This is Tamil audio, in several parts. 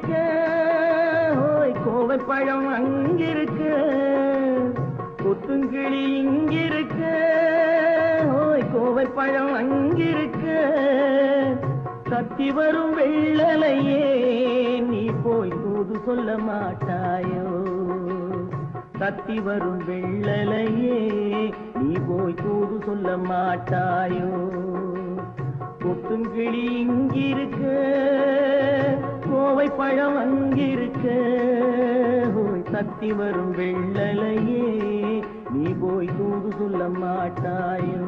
இங்கிருக்க, ஓய் கோவை பழம் அங்கிருக்க, கொத்துங்கிளி இங்கிருக்க, ஓய் கோவை பழம் அங்கிருக்க, கத்தி வரும் வெள்ளலையே நீ போய் தூது சொல்ல மாட்டாயோ, கத்தி வரும் வெள்ளலையே நீ போய் தூது சொல்ல மாட்டாயோ, கொத்துங்கிளி இங்கிருக்க, கோவை பழம் அங்கிருக்க, ஓய் கத்தி வரும் வெள்ளலையே நீ போய் தூது சொல்ல மாட்டாயோ.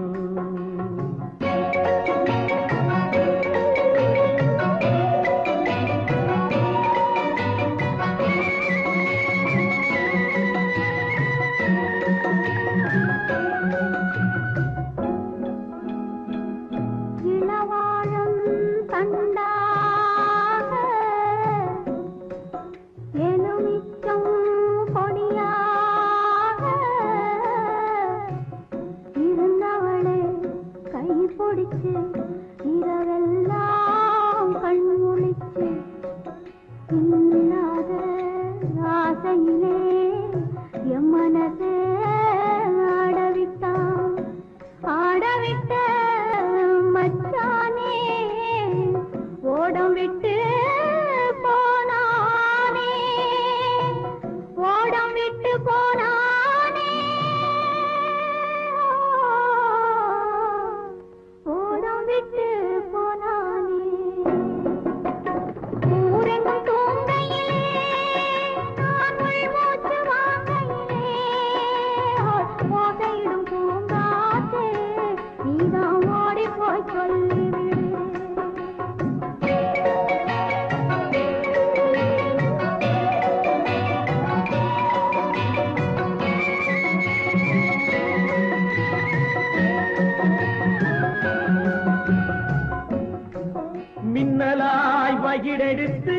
மின்னலாய் வகிடெடுத்து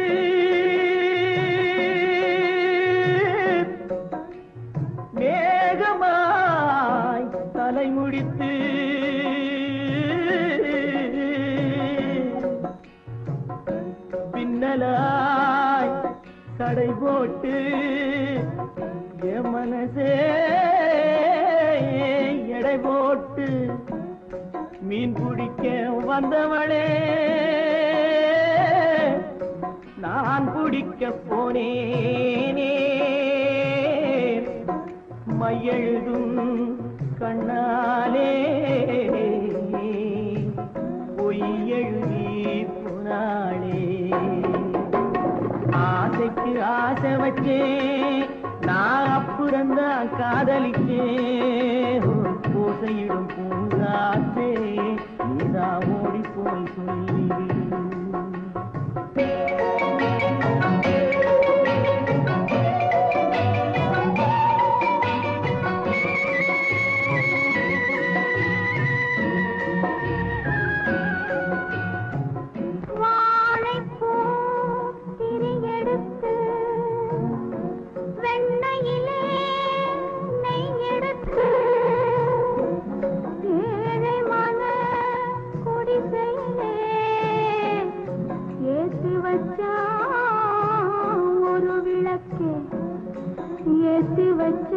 மேகமாய் தலை முடித்து பின்னலாய் கடை போட்டு என் மனசே எடை போட்டு மீன் பிடிக்க வந்தவளே நான் பிடிக்க போனேனே மையெழுதும் கண்ணாலே பொய் எழுதி போனாளே ஆசைக்கு ஆசை வச்சே நான் அப்புறந்தான் காதலிச்சே பூசையிடும் பூங்காத்தே நீதா ஓடி போய் சொல்லிவிடு. ஏத்தி வச்ச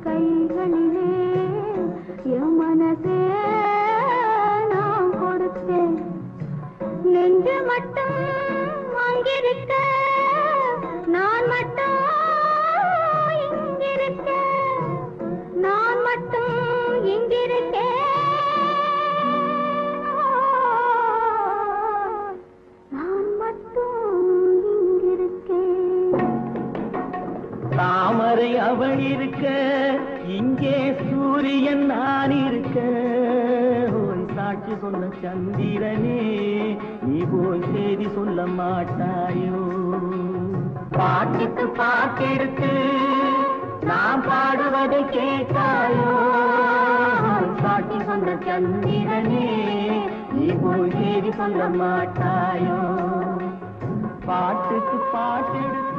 கைகளிலே என் மனசே நான் கொடுத்தேன், நெஞ்சு மட்டும் அங்கிருக்க நான் மட்டும் இங்கிருக்க, நான் மட்டும் இங்கிருக்கேன், நான் மட்டும் இங்கிருக்கேன். தாமரை அவள் இருக்க இங்கே சூரியன் நான் இருக்க, ஓய் சாட்சி சொன்ன சந்திரனே நீ போய் செய்தி சொல்ல மாட்டாயோ, பாட்டுக்கு பாட்டெடுத்து நான் பாடுவதை கேட்டாயோ, சாட்சி சொன்ன சந்திரனே நீ போய் செய்தி சொல்ல மாட்டாயோ, பாட்டுக்கு பாட்டெடுத்து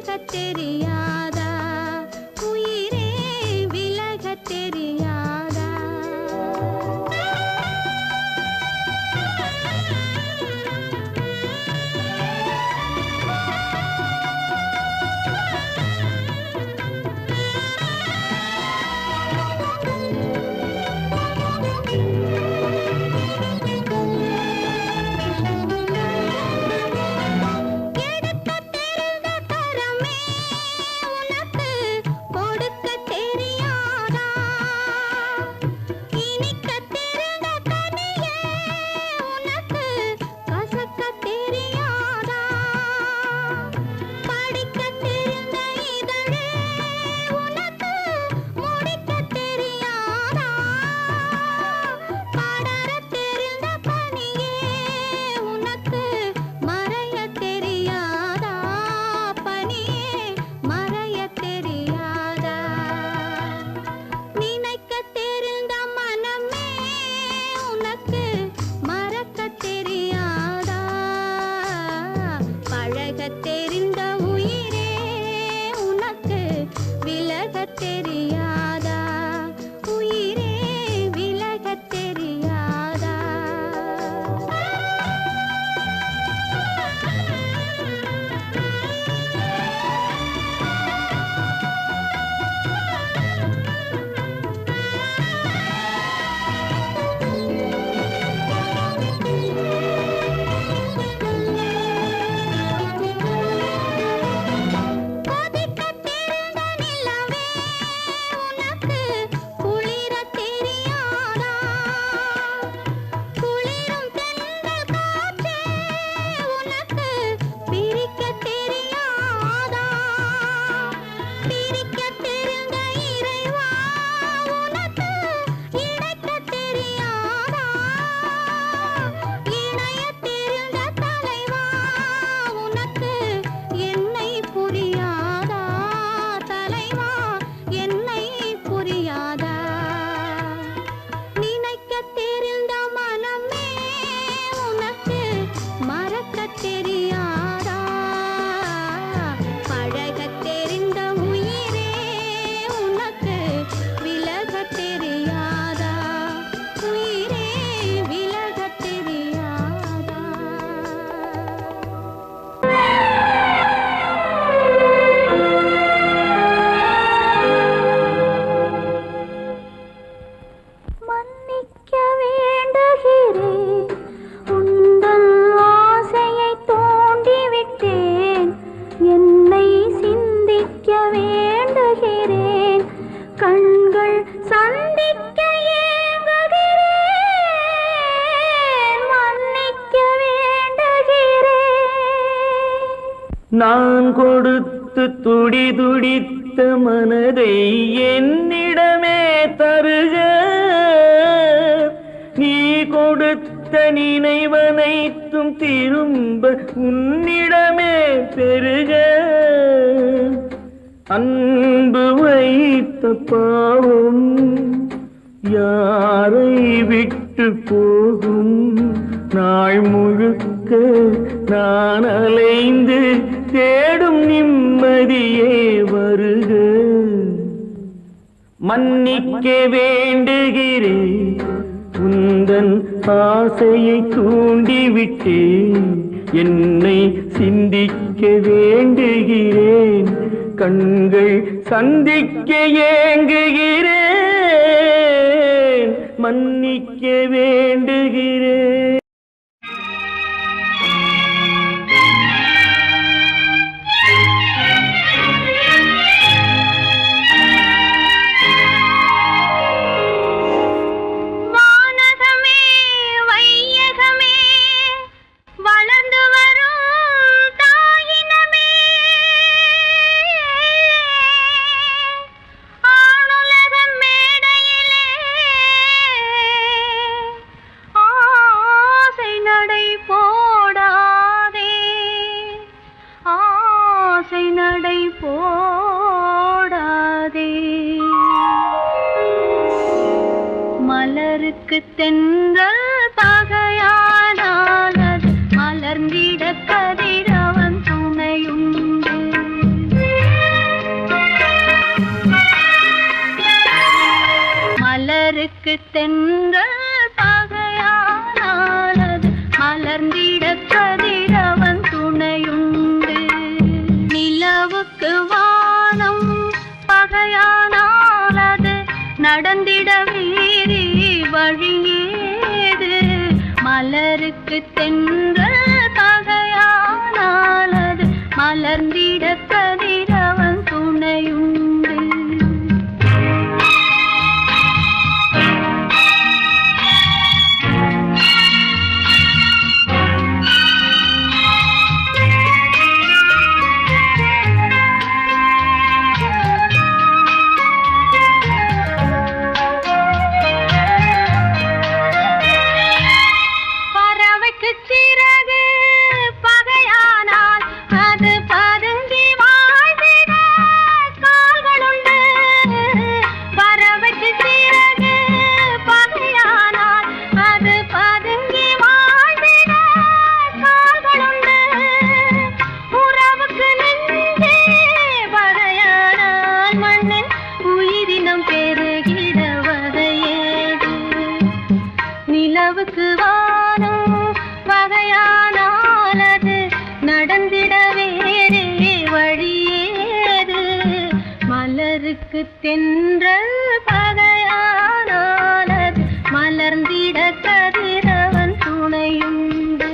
விலகத் தெரியாதா உயிரே விலகத் தெரியாதா நான் கொடுத்து துடி துடித்த மனதை என்னிடமே தருக நீ கொடுத்த நினைவனைத்தும் திரும்ப உன்னிடமே பெருக அன்பு வைத்த பாவம் யாரை விட்டு போகும் நாள் முழுக்க நான் அலைந்து தேடும் நிம்மதியே வருக மன்னிக்க வேண்டுகிறேன் உந்தன் ஆசையை தூண்டிவிட்டேன் என்னை சிந்திக்க வேண்டுகிறேன் கண்கள் சந்திக்க ஏங்குகிறேன் மன்னிக்க வேண்டுகிறேன் மலருக்கு தென்றல் பகையானால் மலர்ந்திட கதிரவன் துணையுண்டு தென்றல் பகையானாலது மலர்ந்திட கதிரவன் துணையுண்டு. நிலவுக்கு வானம் பகையானாலது நடந்திட வேறே வழியேது. மலருக்கு தென்றல் பகையானாலது மலர்ந்திட கதிரவன் துணையுண்டு. நிலவுக்கு வானம் பகையானாலது நடந்திட வேறே வழியேது. மலருக்கு தென்றல் பகையானாலது மலர்ந்திட கதிரவன் துணையுண்டு.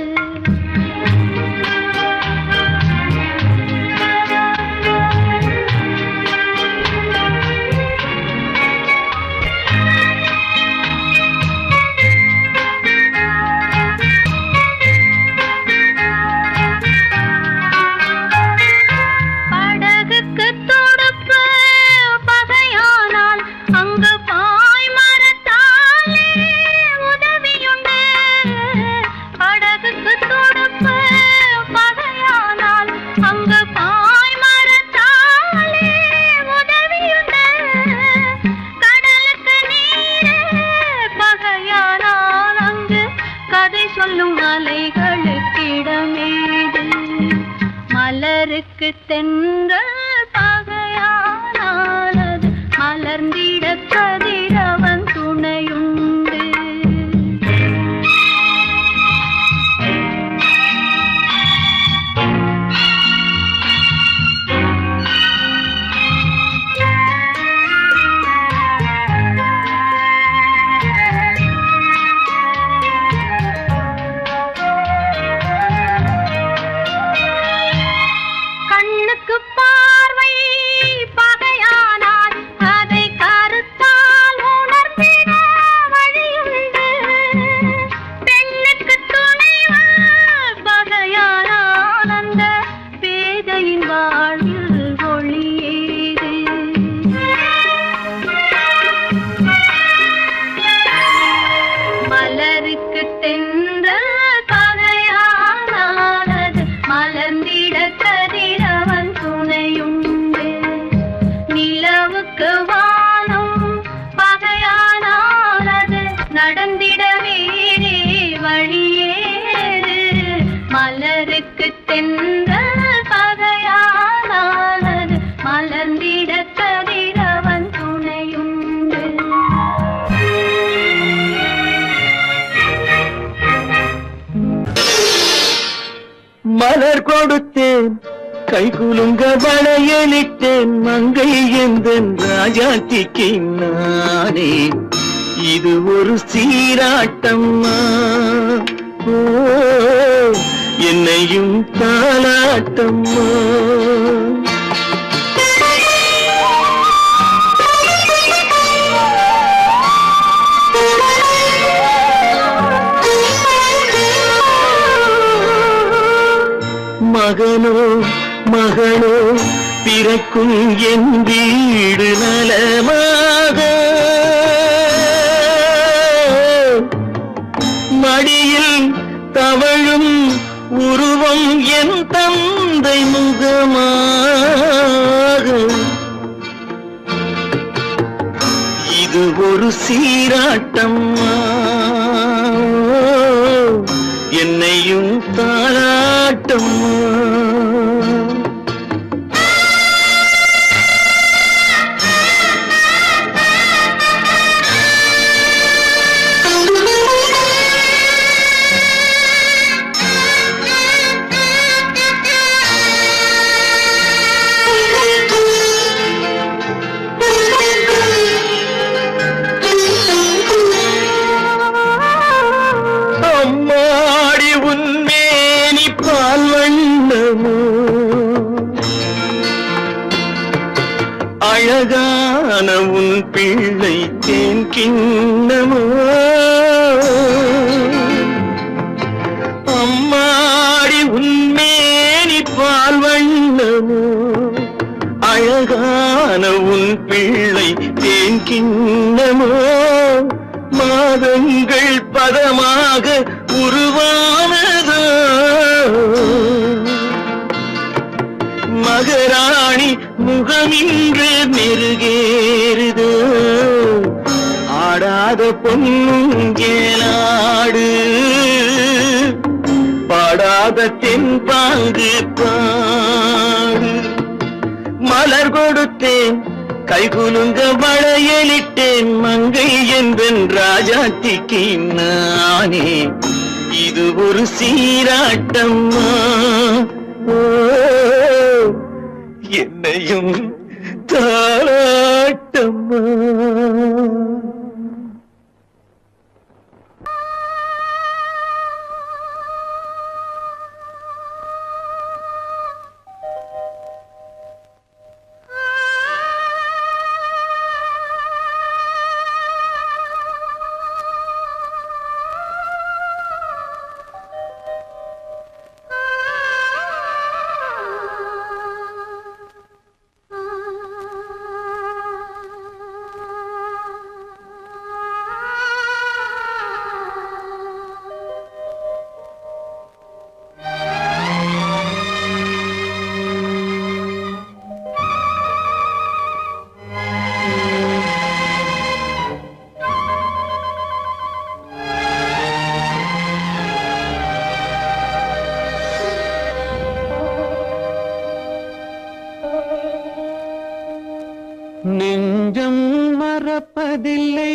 சொல்லும் அலைகளுக்கிடமேது. மலருக்கு தென்றல் பகையானாலது மலர்ந்திட கதிரவன் துணையுண்டு. பார்வை பகையானால் அதை கருத்தால் உணர்த்திட வழியுண்டு. பெண்ணுக்கு துணைவன் பகையானால் அந்த பேதையின் வாழ்வில் ஒளியேது. மலருக்கு தென்றல் பகையானாலது மலர்ந்திட கதிரவன் துணையுண்டு. நிலவுக்கு வானம் பகையானாலது நடந்திட வேறே வழியேது. மலருக்கு தென்றல் பகையானாலது மலர்ந்திட கதிரவன் துணையுண்டு. மலர் கொடுத்தேன் கை குலுங்க வளையலிட்டேன் மங்கை எந்தன் ராஜாத்திக்கு நானே. இது ஒரு சீராட்டம்மா, ஓ என்னையும் தாலாட்டம்மா. மகனோ மகளோ பிறக்கும் என் வீடு நலமாக, மடியில் தவழும் உருவம் என் தந்தை முகமாக. இது ஒரு சீராட்டம்மா, என்னையும் தாலாட்டம்மா. அழகான உன் பிள்ளை தேன் கிண்ணமோ அம்மாடி உன்மேனி பால் வண்ணமோ அழகான உன் பிள்ளை தேன் கிண்ணமோ மாதங்கள் பதமாக உருவானதோ மகராணி முகமின்று நெருகேறுதோ ஆடாத பொன்னுங்கேலாடு பாடாத தென்பாங்கு பாடு மலர் கொடுத்தேன் கைகுலுங்க வளையலிட்டேன் மங்கை என்பன் ராஜாத்திக்கு நானே இது ஒரு சீராட்டம்மா என்னையும் தாளாட்டம்மா நெஞ்சம் மறப்பதில்லை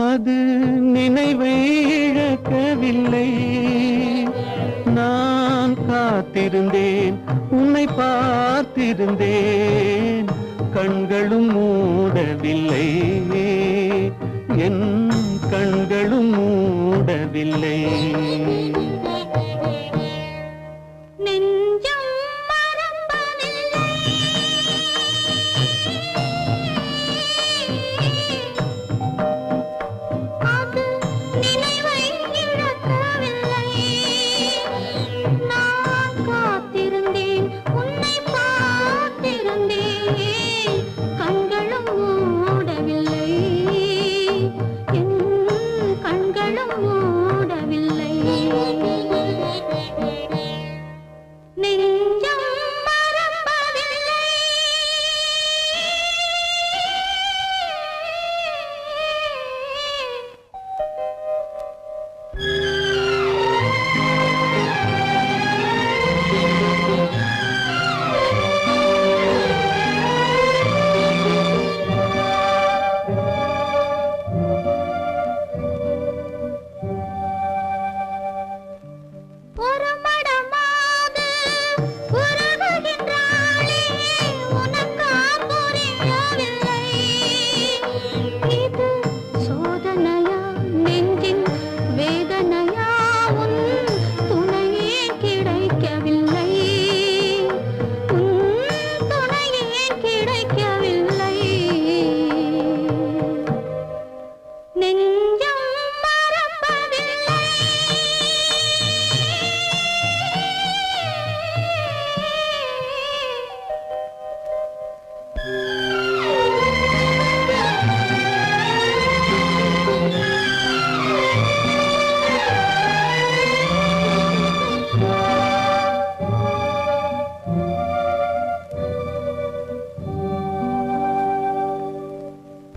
அது நினைவை இழக்கவில்லை நான் காத்திருந்தேன் உன்னை பார்த்திருந்தேன் கண்களும் மூடவில்லை என் கண்களும் மூடவில்லை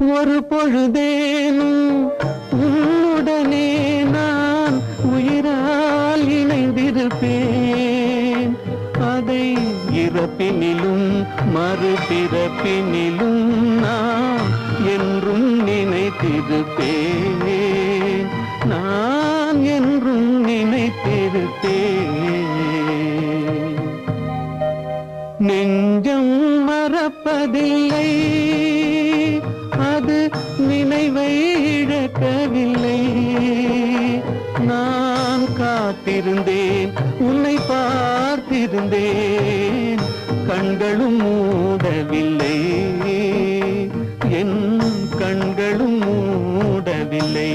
ஒரு பொழுதேனும் உன்னுடனே நான் உயிரால் இணைந்திருப்பேன் அதை இறப்பினிலும் மறுபிறப்பினிலும் நான் என்றும் நினைத்திருப்பேன் நான் என்றும் நினைத்திருப்பேன் நெஞ்சம் மறப்பதில்லை அது நினைவை இழக்கவில்லை நான் காத்திருந்தேன் உன்னை பார்த்து காத்திருந்தேன் கண்களும் மூடவில்லை என் கண்களும் மூடவில்லை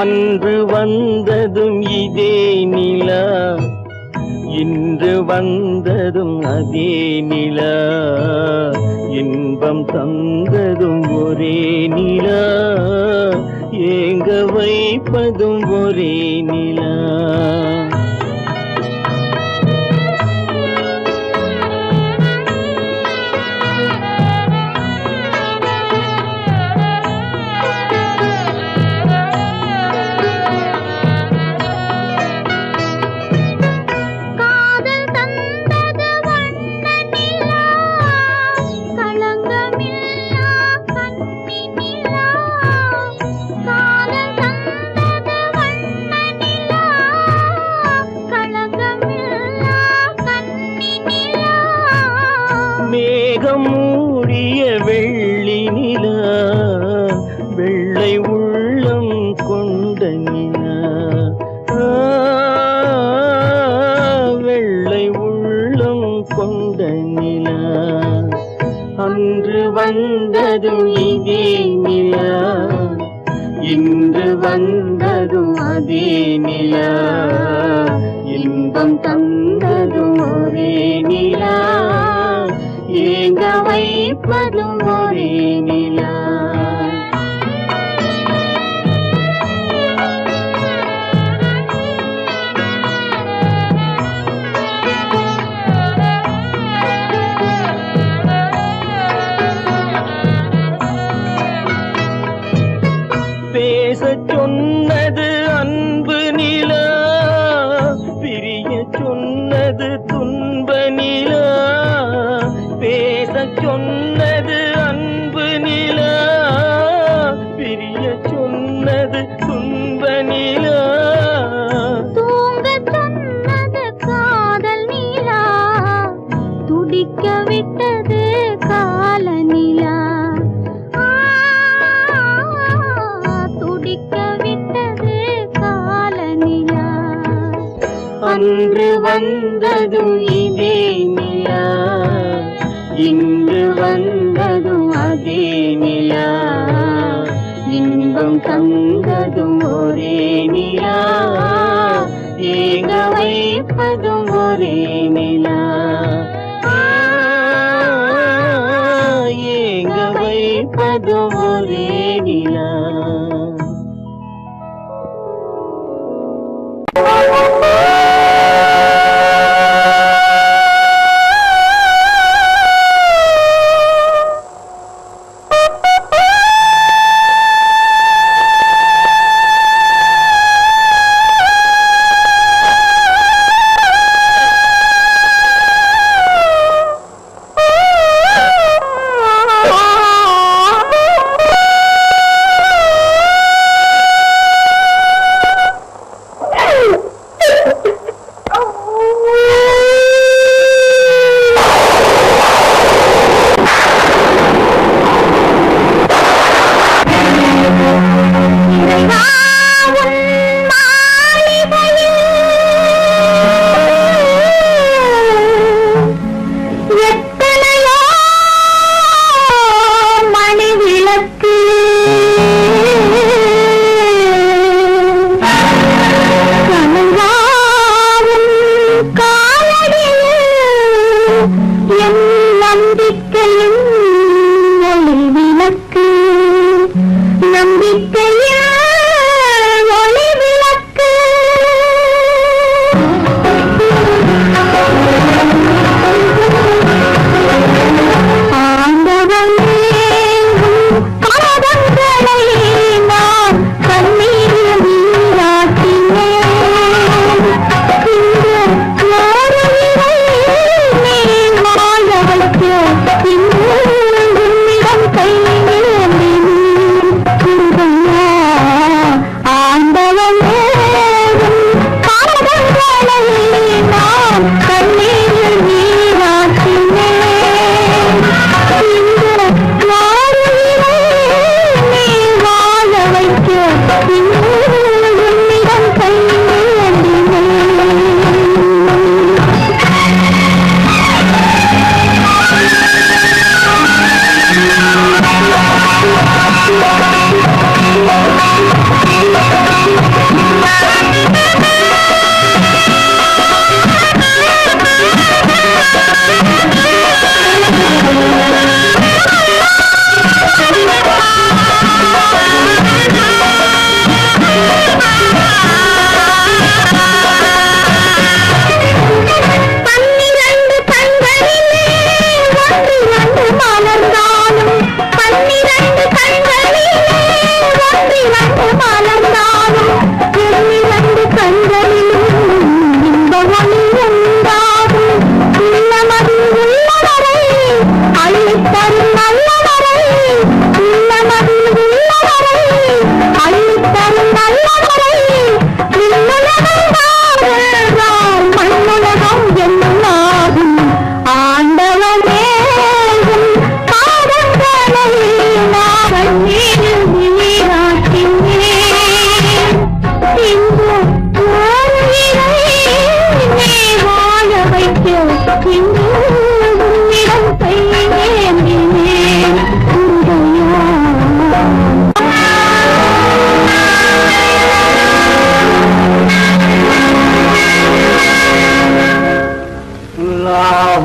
அன்று வந்ததும் இதே நிலா இன்று வந்ததும் அதே நிலா இன்பம் தந்ததும் ஒரே நிலா ஏங்க வைப்பதும் ஒரே நிலா மேகம் மூடிய வெள்ளி நிலா வெள்ளை உள்ளம் கொண்ட நிலா வெள்ளை உள்ளம் கொண்ட நிலா அன்று வந்ததும் இதே நிலா இன்று வந்ததும் அதே நிலா இன்பம் தந்ததும் ஒரே நிலா ஏங்க வைப்பதும் ஒரே நிலா பேசச் சொன்னது அன்பு நிலா பிரிய சொன்னது துன்ப நிலா பேசச் சொன்னது அன்பு நிலா பிரிய சொன்னது துன்ப நிலா தூங்கச் சொன்னது காதல் நிலா துடிக்க விட்டது கால நிலா துடிக்க விட்டது கால நிலா அன்று வந்ததும் இதே நிலா இன்று வந்ததும் அதே நிலா இன்பம் தந்ததும் ஒரே நிலா ஏங்க வைப்பதும் ஒரே நிலா ஏங்க வைப்பதும் ஒரே நிலா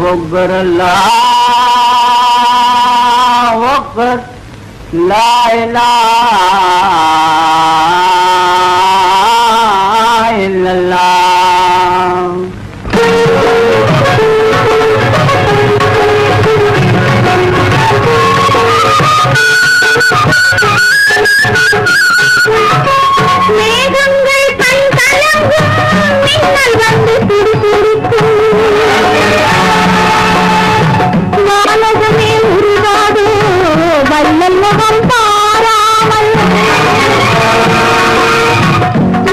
أكبر الله أكبر لا إله إلا الله மேகங்கள் கண் கலங்கும் மின்னல் வந்து துடிதுடிக்கும் வானகமே உருவாதோ வள்ளல் முகம் பாராமல்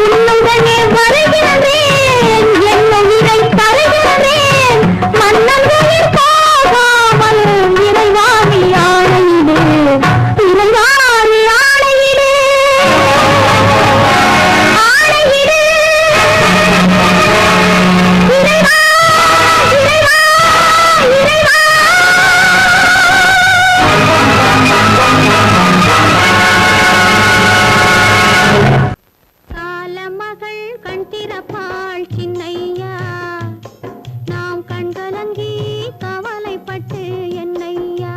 உன்னுடனே வருகின்றேன் என்ன இதை தருகின்றேன் மன்னங்களில் போகாமல் இறைவாணி ஆணையிலே இறைவாணி ஆணையிலே ஆணையிலே இறைவா இறைவா இறைவா காலமகள் கண் திறப்பாள் சின்னையா நாம் கண்கலங்கி கவலைப்பட்டு என்னையா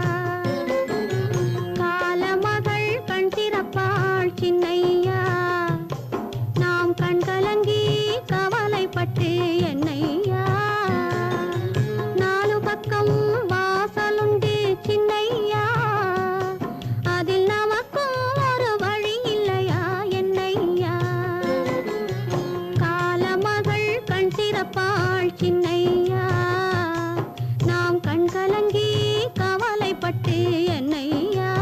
காலமகள் கண் திறப்பாள் சின்னையா நாம் கண்கலங்கி கவலைப்பட்டு என்னையா நாலு பக்கம் வாசலுண்டு சின்னையா அதில் நமக்கும் ஒரு வழி இல்லையா என்னையா காலமகள் கண் திறப்பாள் சின்னையா நாம் கண்கலங்கி கவலைப்பட்டு என்னையா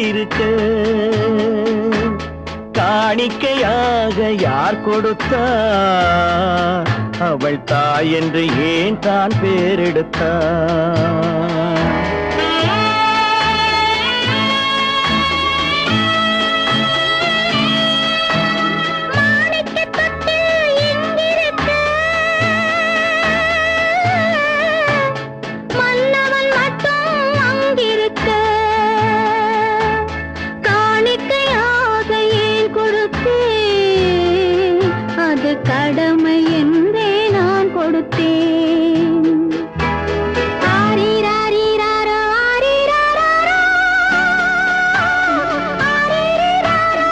அங்கிருக்க காணிக்கையாக யார் கொடுத்தா அவள் தாய் என்று ஏன் தான் பேரெடுத்தா கடமை என்றே நான் கொடுத்தேன். ஆரிராரிராரோ, ஆரிராரோ, ஆரிராரோ,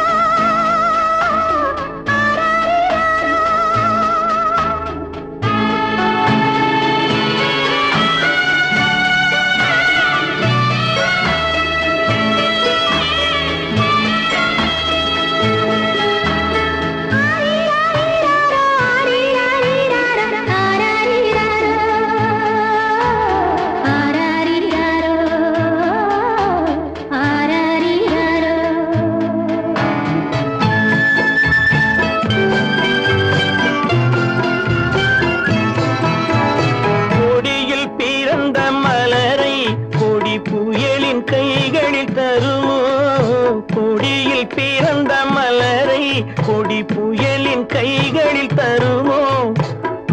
பிறந்த மலரை கொடி புயலின் கைகளில் தருமோ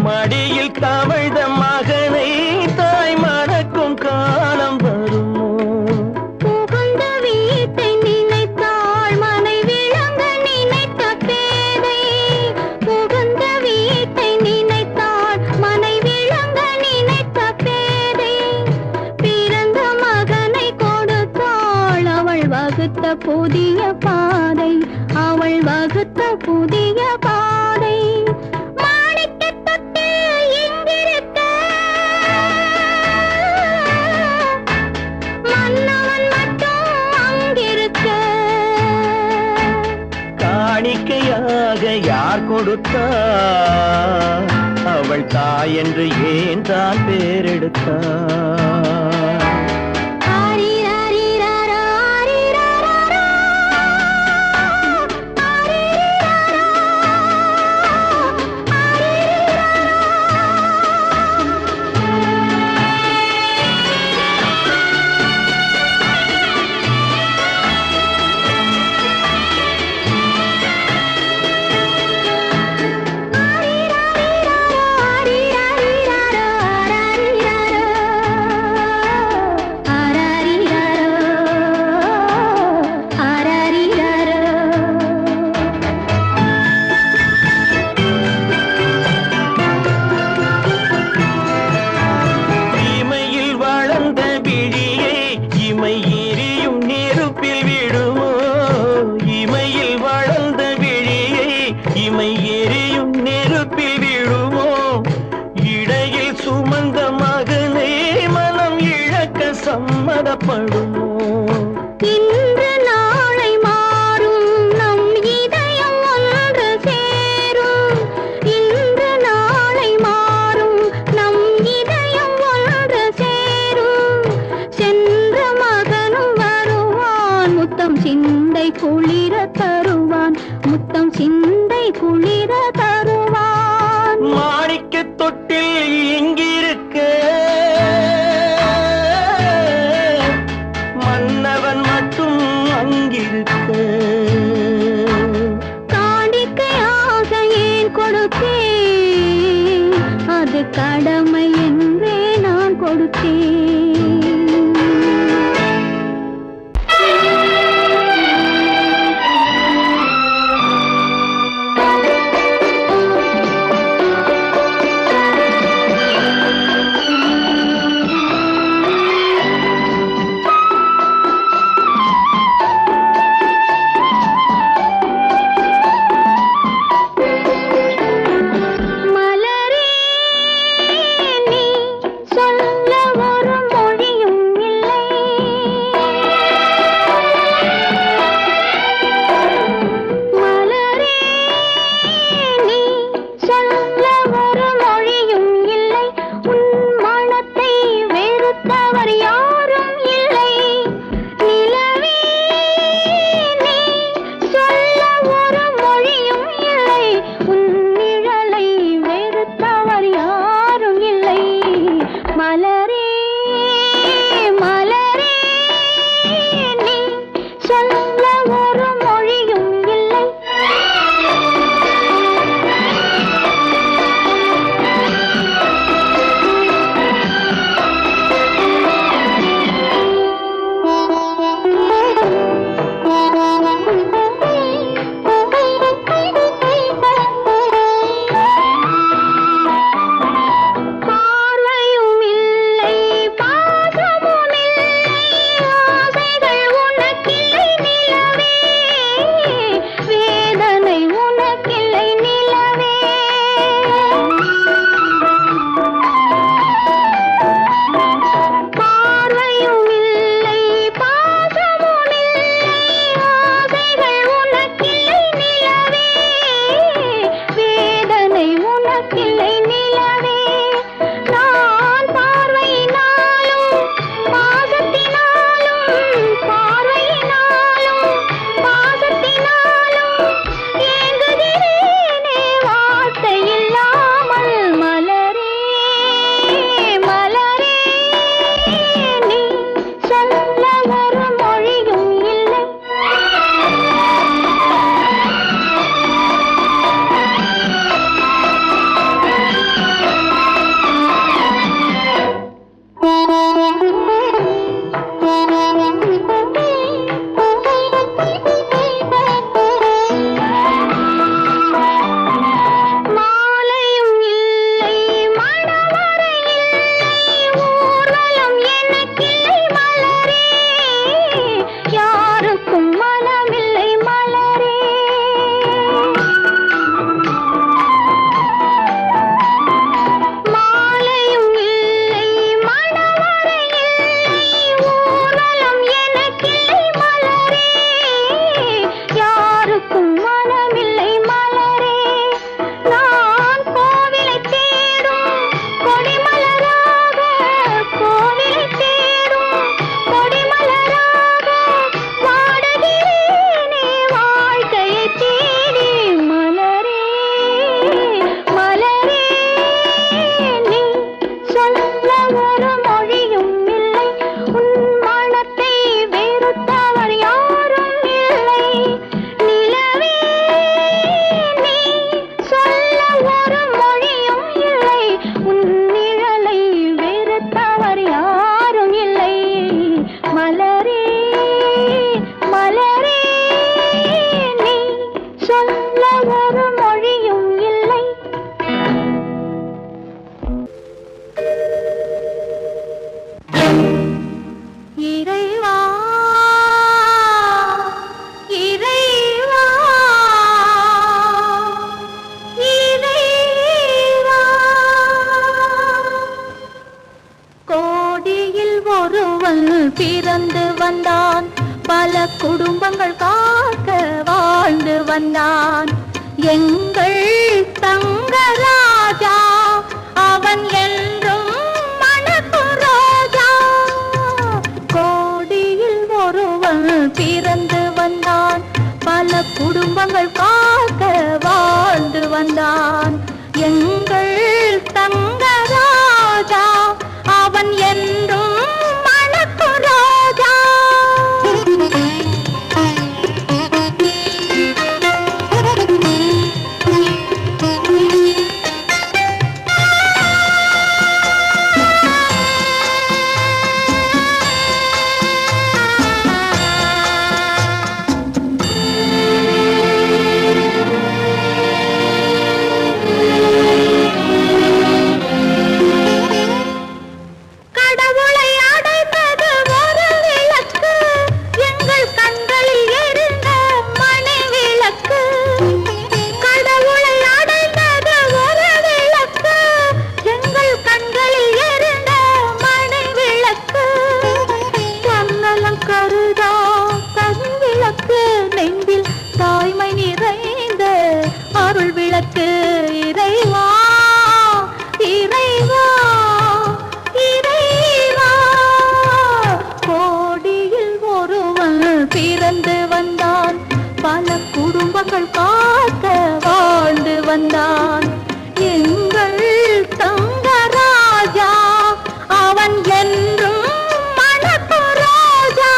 மடியில் தவழ்ந்த மகனை தாய் மறக்கும் காலம் வருமோ புகுந்த வீட்டை நினைத்தாள் மனை விளங்க நினைத்த பேதை புகுந்த வீட்டை நினைத்தாள் மனை விளங்க நினைத்த பேதை பிறந்த மகனை கொடுத்தாள் அவள் வகுத்த புதிய பாதை அவள் வகுத்த புதிய பாதை மாணிக்கத் தொட்டில் இங்கிருக்க மன்னவன் மட்டும் அங்கிருக்க காணிக்கையாக யார் கொடுத்தா அவள் தாய் என்று ஏன் தான் பேரெடுத்தா சம்மதப்படுமோ இன்று நாளை மாறும் நம் இதயம் ஒன்று சேரும் இன்று நாளை மாறும் நம் இதயம் ஒன்று சேரும் சென்ற மகனும் வருவான் முத்தம் சிந்தை குளிர தருவான் முத்தம் சிந்தை குளிர தருவான் மாணிக்கத் தொட்டில் இங்கிருக்க மன்னவன் மட்டும் அங்கிருக்க காணிக்கையாக ஏன் கொடுத்தேன் அது கடமை என்றே நான் கொடுத்தேன் மலரே நீ சொல்ல வரும் ஒரு மொழியும் இல்லை. இறைவா இறைவா இறைவா, கோடியில் ஒருவன் பிறந்து வந்தான், பல குடும்பங்கள் காக்க வாழ்ந்து வந்தான். எங்கள் தங்கராஜா அவன் என்றும் மணக்கும் ரோஜா. கோடியில் ஒருவன் பிறந்து வந்தான், பல குடும்பங்கள் காக்க வாழ்ந்து வந்தான். எங்கள் தங்கராஜா அவன் என்றும் மணக்கும் ரோஜா. இறைவா இறைவா இறைவா, கோடியில் ஒருவன் பிறந்து வந்தான், பல குடும்பங்கள் காக்க வாழ்ந்து வந்தான். எங்கள் தங்கராஜா அவன் என்றும் மணக்கும் ரோஜா.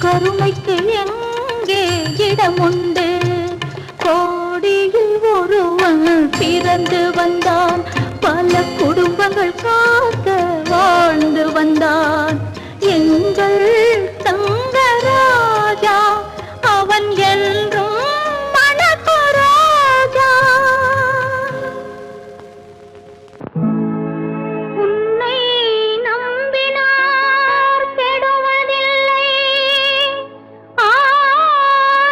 கருமைக்கு எங்கே இடமுண்டு? கோடியில் ஒருவன் பிறந்து வந்தான், பல குடும்பங்கள் காக்க வாழ்ந்து வந்தான். எங்கள் தங்கராஜா அவன் என்றும் மணக்கும் ரோஜா. உன்னை நம்பினார் கெடுவதில்லை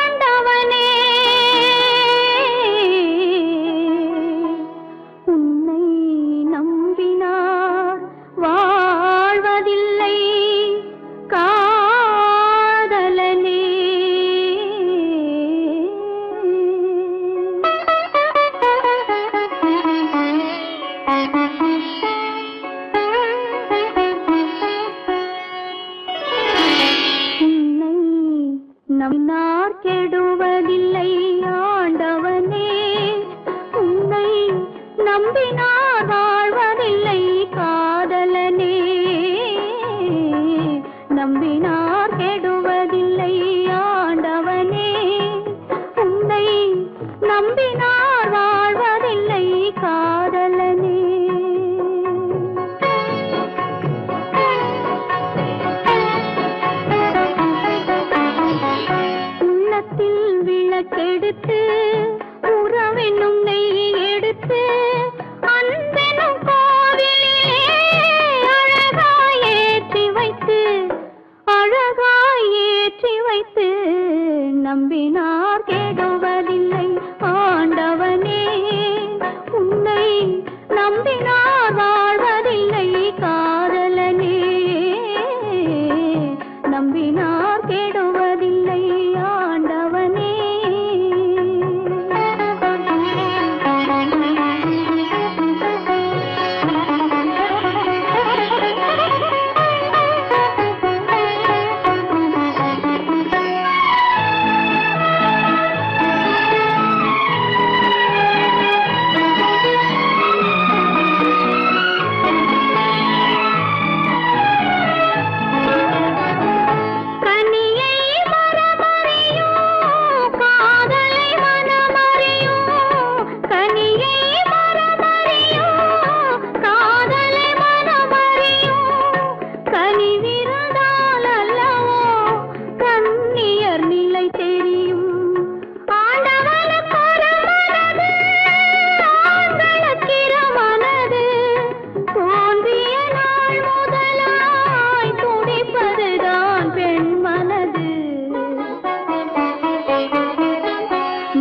ஆண்டவனே, உன்னை நம்பினார் வாழ்வதில்லை காதலனே. உன்னை நம்பினார் கெடுவதில்லை ஆண்டவனே, உன்னை நம்பினார் வாழ்வதில்லை காதலனே. நம்பினார் கெடுவதில்லை ஆண்டவனே, உன்னை நம்பினார் வாழ்வதில்லை காதலனே. உள்ளத்தில் விளக்கெடுத்து உறவென்னும் நெய் எடுத்து நம்பினார் கெடுவதில்லை ஆண்டவனே, உன்னை நம்பினார் வாழ்வதில்லை காதலனே. நம்பினார் கெடுவதில்லை ஆண்டவனே.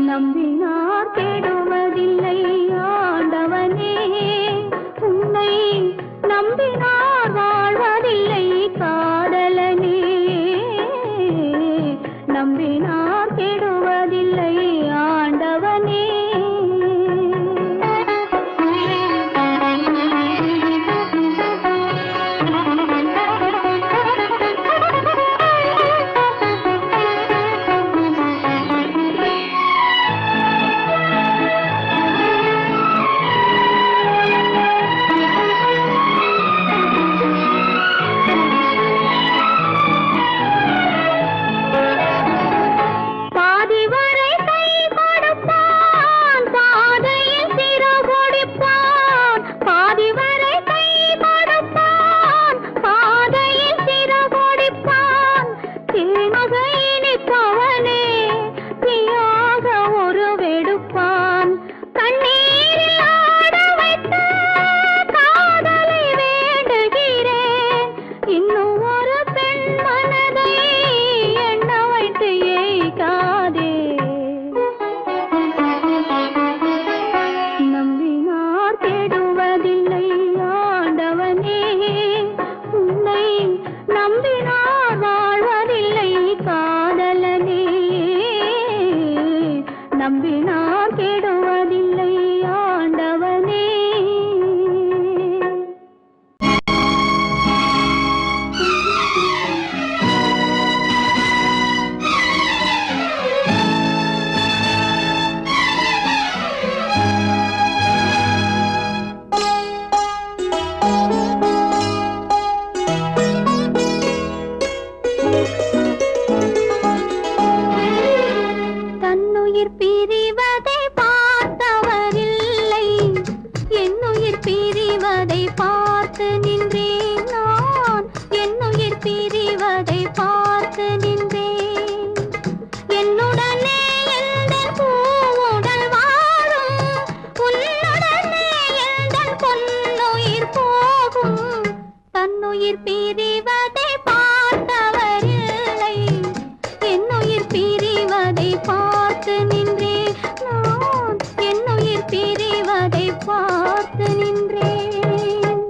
நம்பினார் கெடுவதில்லை ஆண்டவனே, உன்னை நம்பினார் வாழ்வதில்லை காதலனே. நம்பினார் கெடுவதில்லை ஆண்டவனே. நம்பினார் கெடுவதில்லை ஆண்டவனே. தன்னுயிர் பிரிவதை பார்த்தவரில்லை, என்னுயிர் பிரிவதை பார்த்து நின்றேன் நான். என்னுயிர் பிரிவதை பார்த்து நின்றேன். என்னுடனே எந்தன் பூவுடல் வாழும், உன்னுடனே எந்தன் பொன்னுயிர் போகும். தன்னுயிர் பிரிவதை பார்த்தவரில்லை, என்னுயிர் பிரிவதை பார்த்து நின்றேன் நான். என்னுயிர் பிரிவதை பார்த்து நின்றேன்.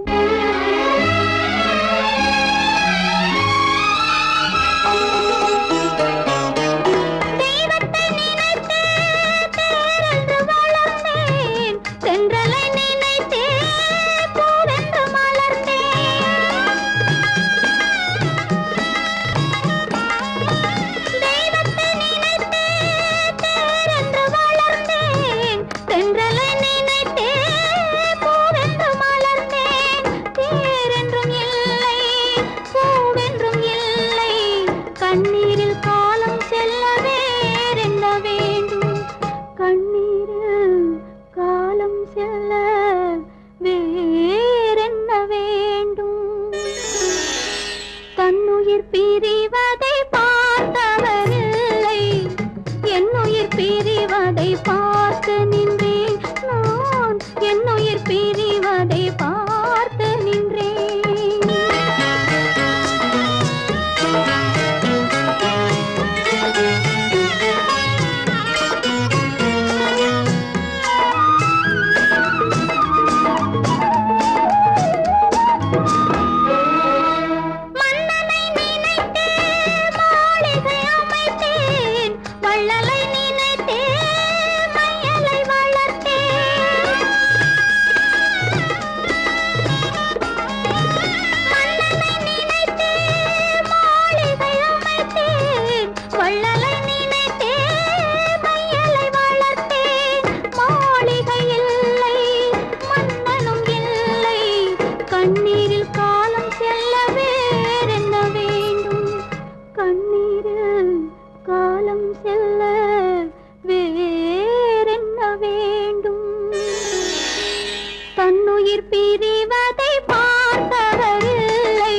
என்னுயிர் பிரிவதை பார்த்தவரில்லை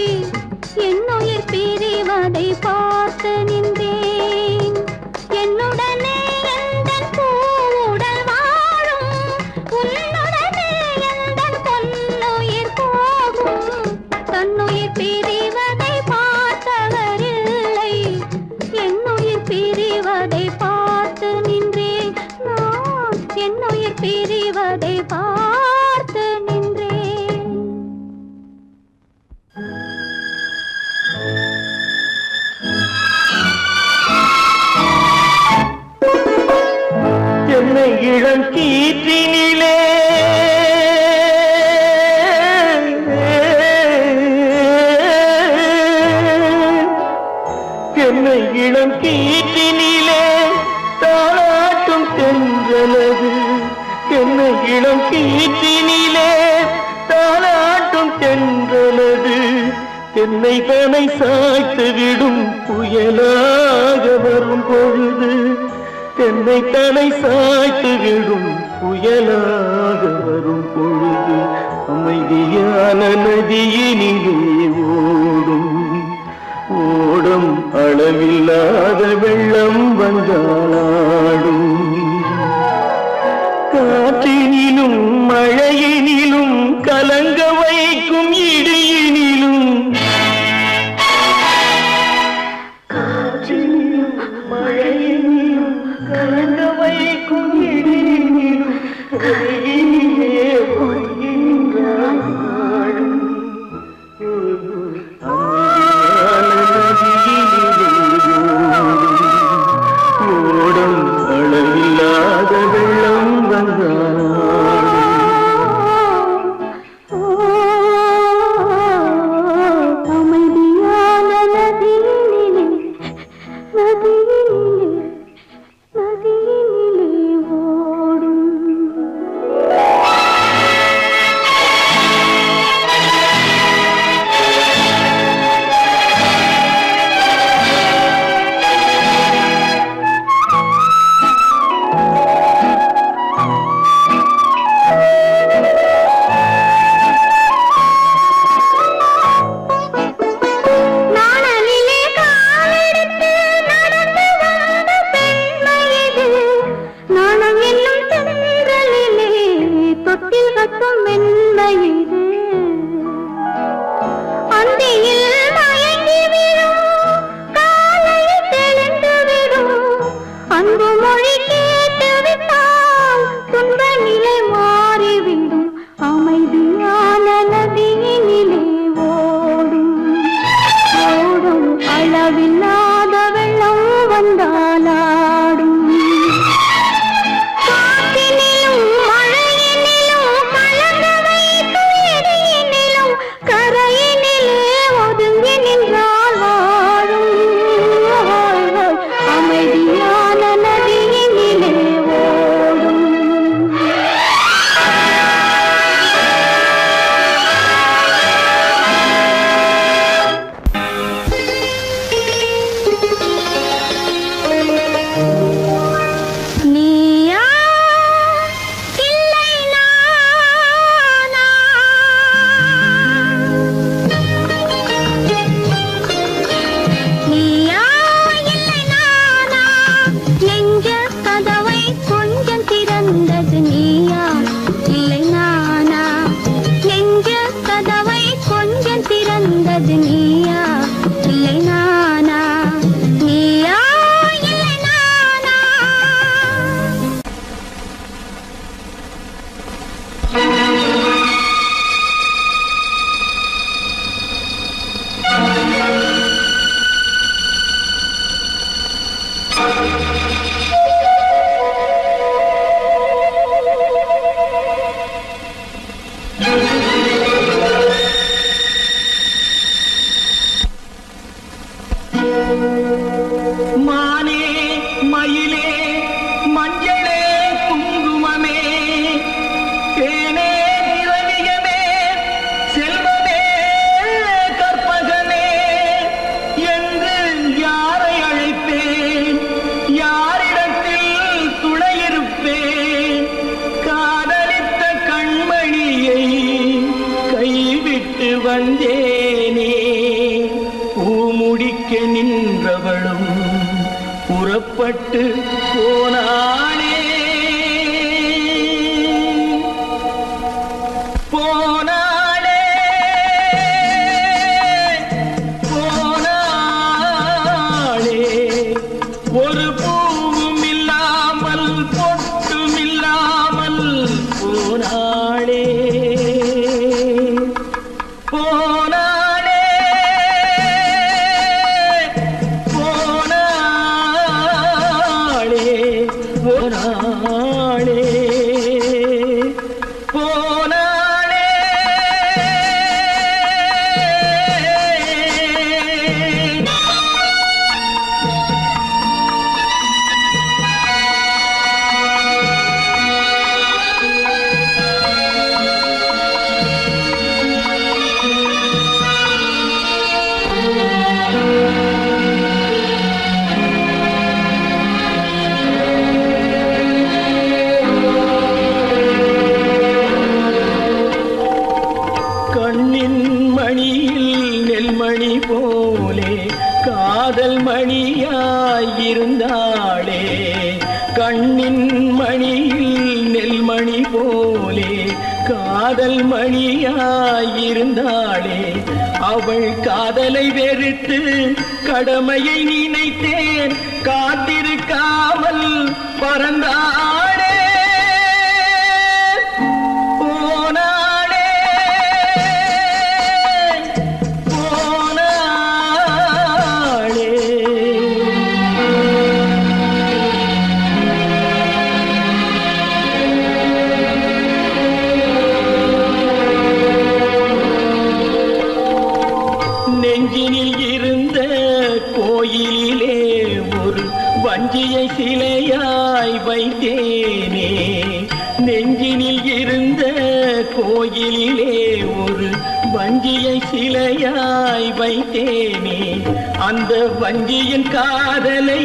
என்னுயிர் பிரிவதை பார்த்து நின்றேன் என்னுடனே எந்தன் பூவுடல் வாழும் உன்னுடனே எந்தன் பொன்னுயிர் போகும் தன்னுயிர் பிரிவதை பார்த்தவரில்லை என்னுயிர் பிரிவதை பார்த்து நின்றேன் நான் என்னுயிர் பிரிவதை பார்த்து நின்றேன் என்னை இளம் கீற்றினிலே என்னை இளம் கீற்றினிலே தாளாட்டும் தென்றலது என்னை இளம் கீற்றினிலே தாளாட்டும் தென்றலது என்னை தனை சாய்த்து விடும் புயலாக வரும் பொழுது என்னை தனை சாய்த்து விடும் புயலாக வரும் பொழுது அமைதியான நதியினிலே ஓடும் ஓடும் அளவில்லாத வெள்ளம் வந்தாடும் காற்றினிலும் மழையினிலும் கலங்க வைக்கும் இடியினிலும் காற்றினிலும் மழையினிலும் கலங்க வைக்கும் இடியினிலும் கையினிலே ஒழுகின்றான் ஓடும் அளவில்லாத வெள்ளம் அமைதியான நதியினிலே ஓடும் நாணலிலே காலெடுத்து நடந்து வந்த பெண்மை இது நாணம் என்னும் தென்றலிலே தொட்டில் கட்டும் மென்மை இது அந்தியில் மயங்கி விடும் காலையில் தெளிந்து விடும் அன்பு மொழி கேட்டு விட்டால் துன்ப நிலை மாறிவிடும் அமைதியான நதியினிலே ஓடும் ஓடும் அளவில்லாத வெள்ளம் வந்தாலாடும் காற்றினிலும் மழையினிலும் கலங்க வைக்கும் புறப்பட்டு போனாளே போனாளே போனாளே ஒரு பூவும் இல்லாமல் பொட்டும் இல்லாமல் போனாளே போனாளே போனாளே போனாளே போனாளே கண்ணின் மணியில் நெல்மணி போலே காதல் மணியாயிருந்தாளே கண்ணின் மணியில் நெல்மணி போலே காதல் மணியாயிருந்தாளே அவள் காதலை வெறுத்து கடமையை நினைத்தேன் காத்திருக்காமல் பறந்தாளே போனாளே போனாளே நெஞ்சினில் இருந்த கோயிலிலே ஒரு வஞ்சியை சிலையாய் வைத்தேனே நெஞ்சினில் இருந்த கோயிலிலே ஒரு வஞ்சியை சிலையாய் வைத்தேனே அந்த வஞ்சியின் காதலை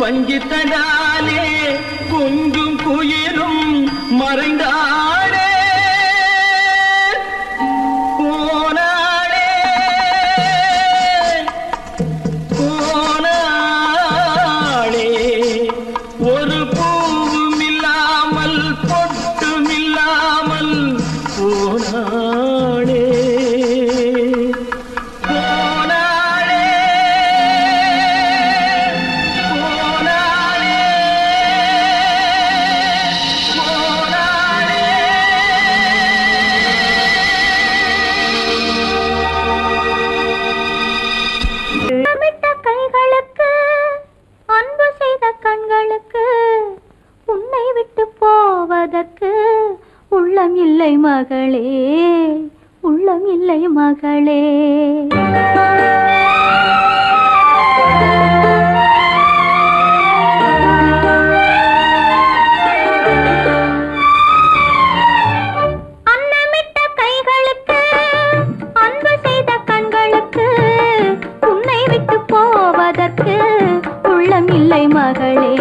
வஞ்சித்ததாலே குஞ்சும் குயிலும் மறைந்தாளே போனாளே போனாளே ஒரு பூவும் இல்லாமல் பொட்டும் இல்லாமல் போனாளே போனாளே போனாளே முத்தமிட்ட கைகளுக்கு அன்பு செய்த கண்களுக்கு உன்னை விட்டு போவதற்கு உள்ளம் இல்லை மகளே உள்ளம் இல்லை மகளே அன்னமிட்ட கைகளுக்கு அன்பு செய்த கண்களுக்கு உன்னை விட்டு போவதற்கு உள்ளம் இல்லை மகளே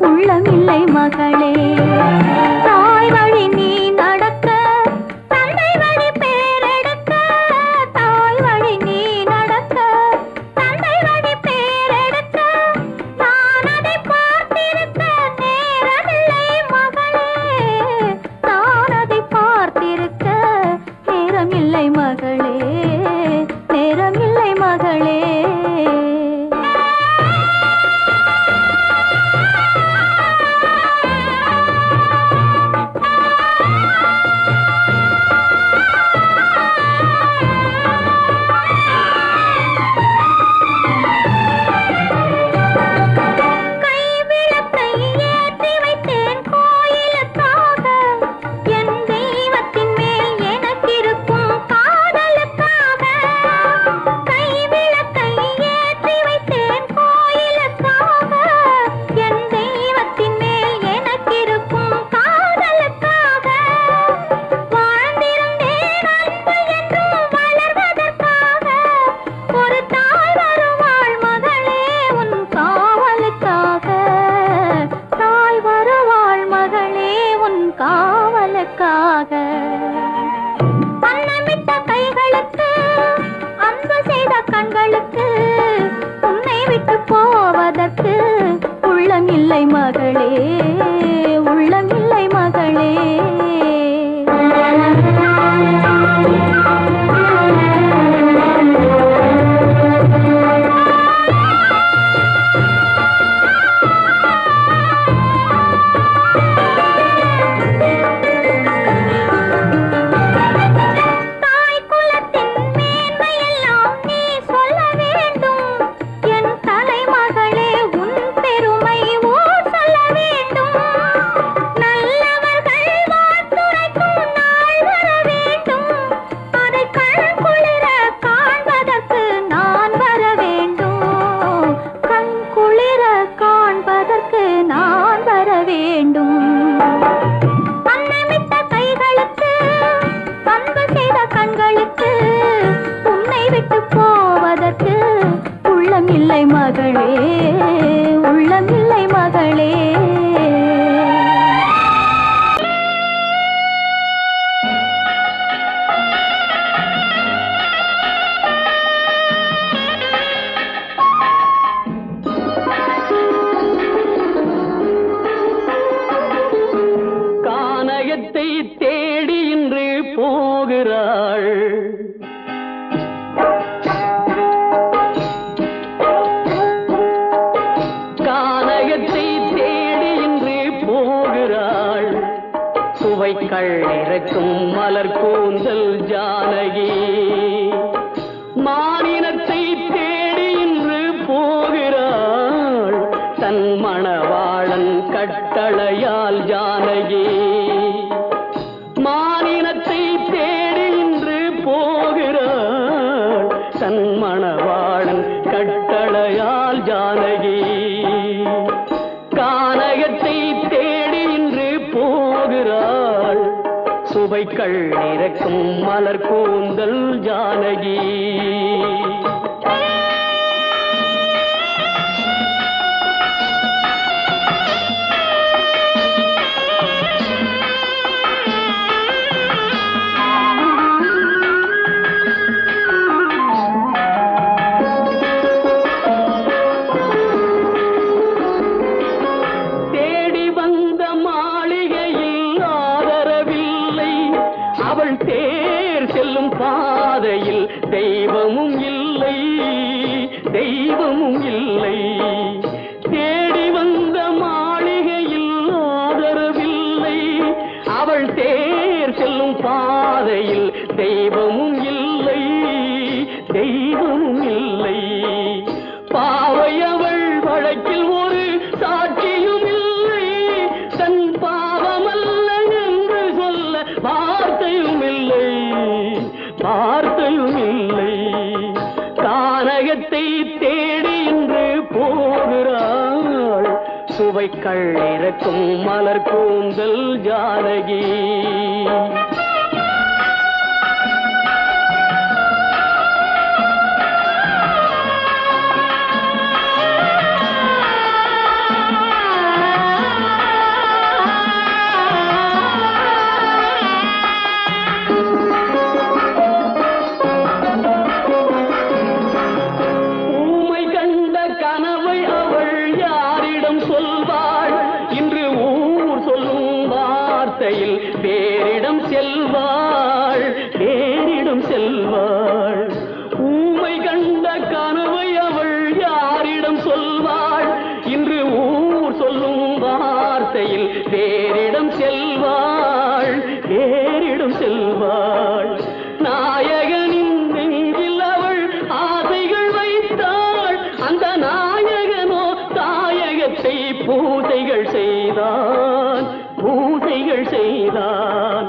உள்ளம் இல்லை மகளே தாய் வழி நீ நடக்க தந்தை வழி பேரெடுக்க தாய் வழி நீ நடக்க தந்தை வழி பேரெடுக்க நான் அதை பார்த்திருக்க நேரமில்லை மகளே நான் அதை பார்த்திருக்க நேரமில்லை மகளே நேரமில்லை மகளே கைவிளக்கை ஏற்றி வைத்தேன் கோயிலுக்காக என் தெய்வத்தின் மேல் எனக்கிருக்கும் காதலுக்காக கைவிளக்கை ஏற்றி வைத்தேன் கோயிலுக்காக என் தெய்வத்தின் மேல் எனக்கிருக்கும் காதலுக்காக வாழ்ந்திருந்தேன் அன்பு என்றும் வளர்வதற்காக ஒரு தாய் வருவாள் மகளே உன் காவலுக்காக தாய் வருவாள் மகளே உன் காவலுக்காக அன்னமிட்ட கைகளுக்கு அன்பு செய்த கண்களுக்கு உன்னை விட்டு போவதற்கு போகிறாள். கானகத்தை தேடி இன்று போகிறாள். சுவைக்கள் இறக்கும் மலர் கூந்தல் ஜானகி. மானினத்தை தேடி இன்று போகிறாள். தன் மணவாளன் கட்டளையால் ஜானகி. மானினத்தை தேடி இன்று போகிறாள். தன் மணவாளன் கட்டளையால் ஜானகி. கானகத்தை தேடி இன்று போகிறாள். சுவைக்கள் இறக்கும் மலர் கூந்தல் ஜானகி. தேர் செல்லும் பாதையில் தெய்வமும் இல்லை, தெய்வமும் இல்லை. தேடி வந்த மாளிகையில் ஆதரவில்லை. அவள் தேர் செல்லும் பாதையில் தெய்வமும் இல்லை, தெய்வமும் இல்லை. பாவை அவள் வழக்கில் ஒரு சாட்சியும் இல்லை. தன் பாவமல்ல என்று சொல்ல வார்த்தையும் இல்லை, வார்த்தையும் இல்லை. கானகத்தை தேடி இன்று போகிறாள். சுவைக்கள் இறக்கும் மலர் கூந்தல் ஜானகி. வேறிடம் செல்வாள், வேறிடம் செல்வாள். ஊமை கண்ட கனவை அவள் யாரிடம் சொல்வாள்? இன்று ஊர் சொல்லும் வார்த்தையில் வேறிடம் செல்வாள், வேறிடம் செல்வாள். நாயகனின் நெஞ்சில் அவள் ஆசைகள் வைத்தாள். அந்த நாயகனோ தாயகத்தை பூசைகள் செய்தான், பூசைகள் செய்தான்.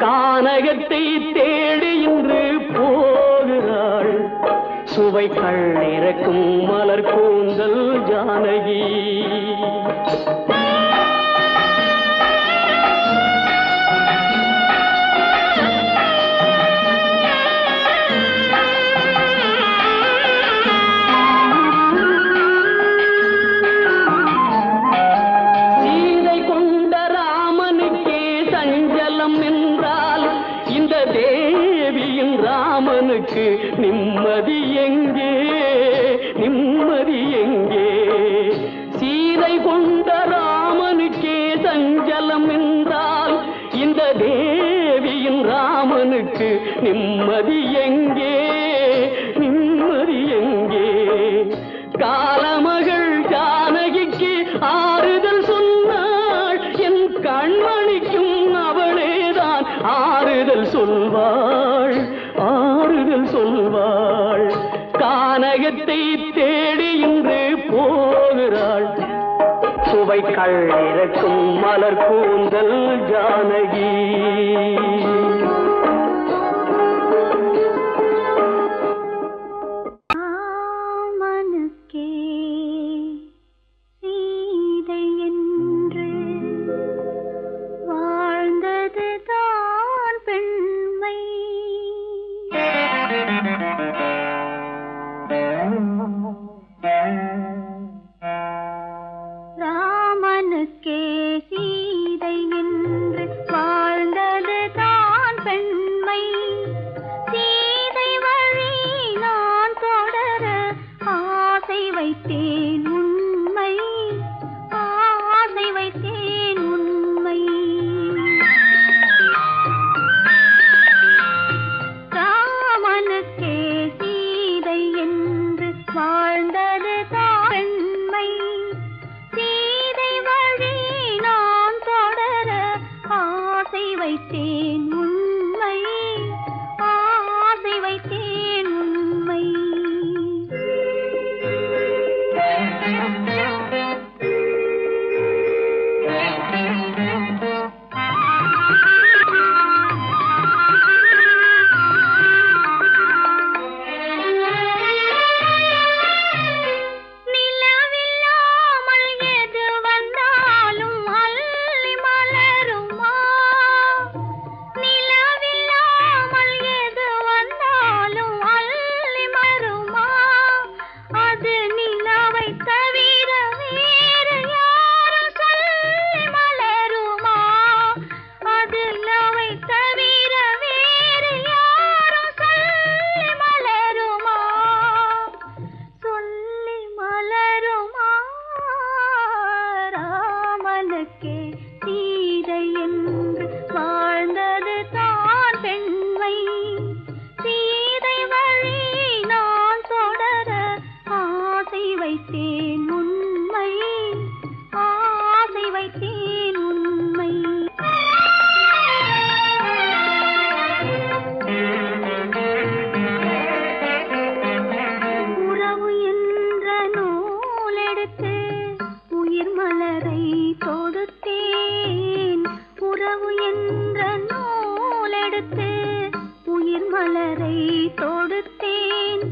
கானகத்தை தேடி இன்று போகிறாள். சுவைக்கள் இறக்கும் மலர் கூந்தல் ஜானகி. ராமனுக்கு நிம்மதி எங்கே, நிம்மதி எங்கே? சீதை கொண்ட ராமனுக்கே சஞ்சலம் என்றால் இந்த தேவியின் ராமனுக்கு நிம்மதி எங்கே, நிம்மதி எங்கே? காலமகள் ஜானகிக்கு ஆறுதல் சொன்னாள். என் கண்மணிக்கும் அவளேதான் ஆறுதல் சொல்வாள், ஆறுதல் சொல்வாள். கானகத்தை தேடி இன்று போகிறாள். சுவைக்கள் இறக்கும் மலர் கூந்தல் ஜானகி. ராமனுக்கே சீதை என்று வாழ்ந்தது தான் மலரை தொடுத்தேன்,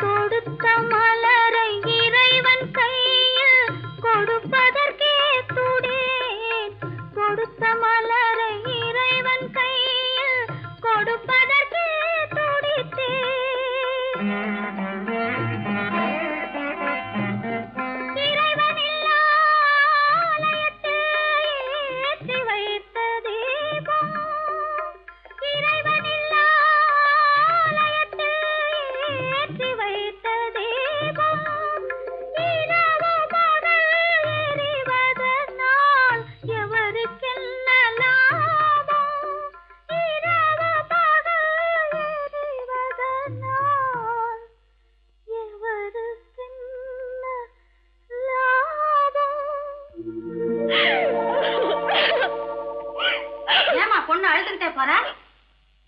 கொடுத்த மலரை இறைவன் கையில் கொடுப்பதற்கே துடித்தேன், கொடுத்த மலரை இறைவன் கையில் கொடுப்பதற்கே துடித்தேன்.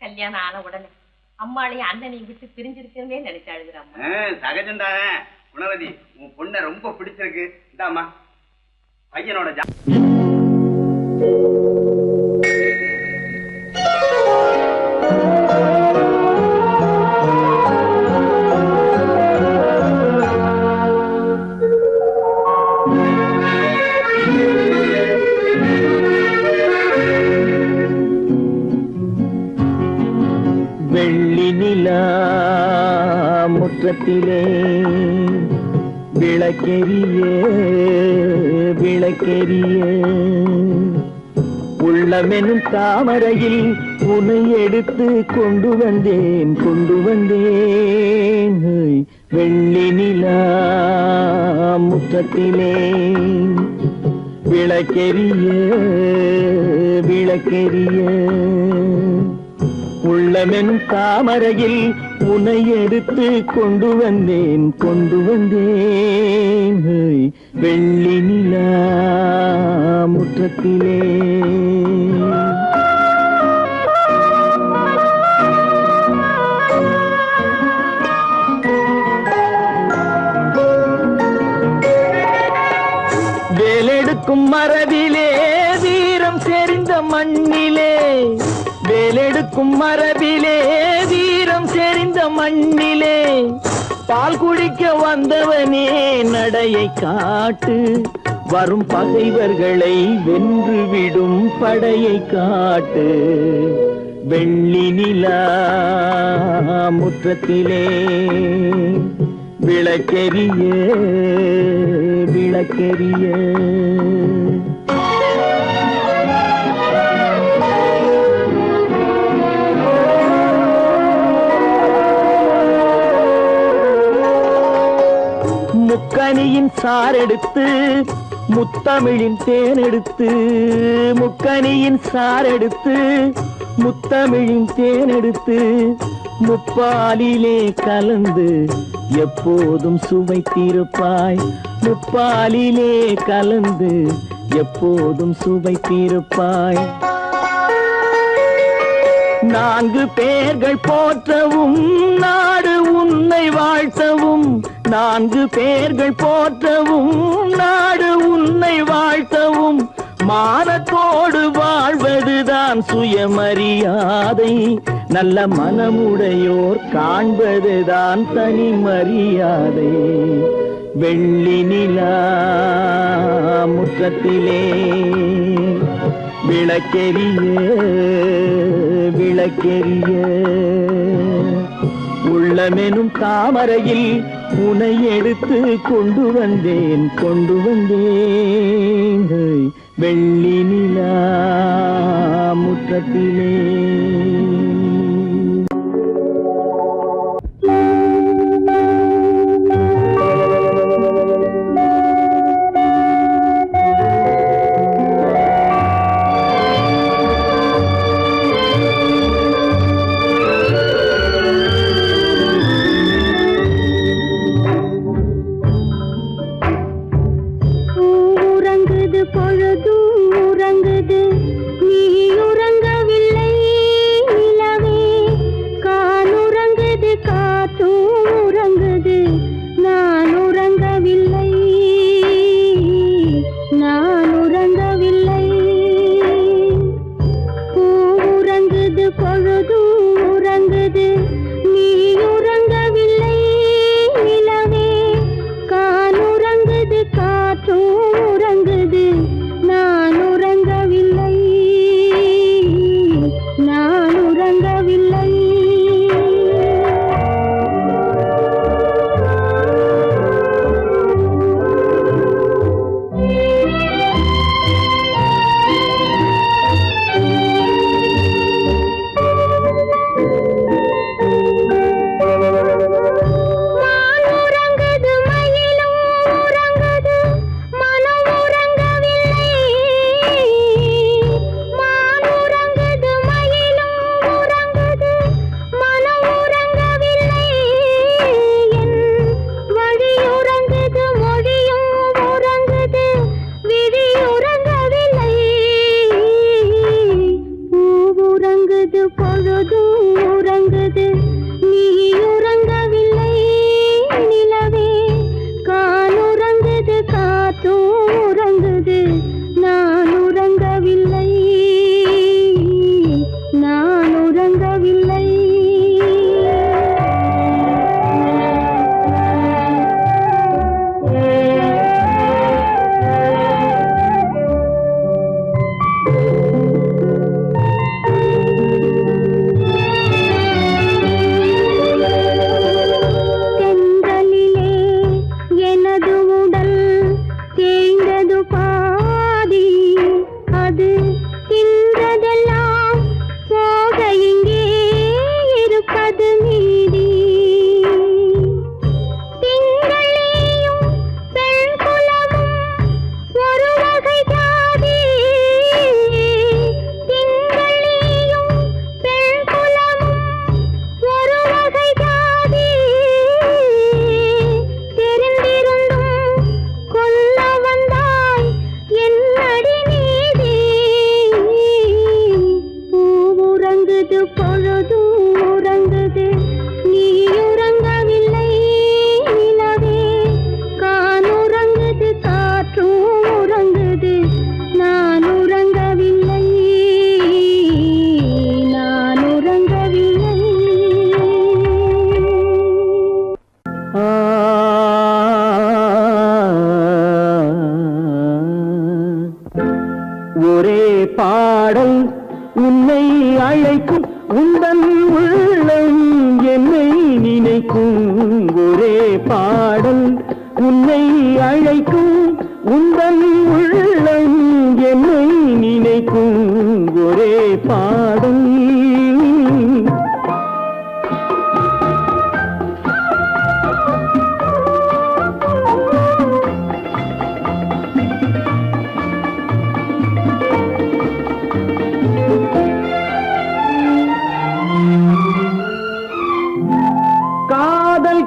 கல்யாணம் ஆன உடனே அம்மாளையும் அண்ணனையும் விட்டு பிரிஞ்சிருக்கே நினைச்சு அழுகுறாமா. சகஜம்தானே. குணவதி, உன் பொண்ணை ரொம்ப பிடிச்சிருக்கு. இந்தாமா பையனோட வெள்ளி நிலா முற்றத்திலே விளக்கெரிய விளக்கெரிய உள்ளமெனும் தாமரையில் உன்னை எடுத்து கொண்டு வந்தேன் கொண்டு வந்தேன். வெள்ளி நிலா முற்றத்திலே விளக்கெரிய விளக்கெரிய உள்ளமெனும் தாமரையில் உன்னை எடுத்து கொண்டு வந்தேன் கொண்டு வந்தேன். வெள்ளி நிலா முற்றத்திலே வேலெடுக்கும் மரபிலே வீரம் செறிந்த மண்ணிலே, வேலெடுக்கும் மரபிலே வீரம் செறிந்த மண்ணிலே, பால் குடிக்க வந்தவனே நடையை காட்டு, வரும் பகைவர்களை வென்றுவிடும் படையை காட்டு. வெள்ளி நிலா முற்றத்திலே விளக்கெரிய விளக்கெரிய முக்கனியின் சாரெடுத்து முத்தமிழின் தேனெடுத்து, முக்கனியின் சாரெடுத்து முத்தமிழின் தேனெடுத்து, முப்பாலிலே கலந்து எப்போதும் சுவைத்திருப்பாய், முப்பாலிலே கலந்து எப்போதும் சுவைத்திருப்பாய். நான்கு பேர்கள் போற்றவும் நாடு உன்னை வாழ்த்தவும், நான்கு பேர்கள் போற்றவும் நாடு உன்னை வாழ்த்தவும், மானத்தோடு வாழ்வதுதான் சுயமரியாதை, நல்ல மனமுடையோர் காண்பதுதான் தனி மரியாதை. வெள்ளி நிலா முற்றத்திலே விளக்கெரிய விளக்கெரிய உள்ளமெனும் தாமரையில் உன்னை எடுத்து கொண்டு வந்தேன் கொண்டு வந்தேன். வெள்ளி நிலா முற்றத்திலே பொழுதும் உறங்குது, நீ உறங்கவில்லை. முழுதும் உறங்குது, நீ உறங்கவில்லை நிலவே. கான் உறங்குது, காற்றும் உறங்குது, நான் உறங்கவில்லை, நான் உறங்கவில்லை. ஒரே பாடல் உன்னை அழைக்கும், உந்தன் உள்ளம் என்னை நினைக்கும். ஒரே பாடல் உன்னை அழைக்கும், உந்தன் உள்ளம் என்னை நினைக்கும். ஒரே பாடல்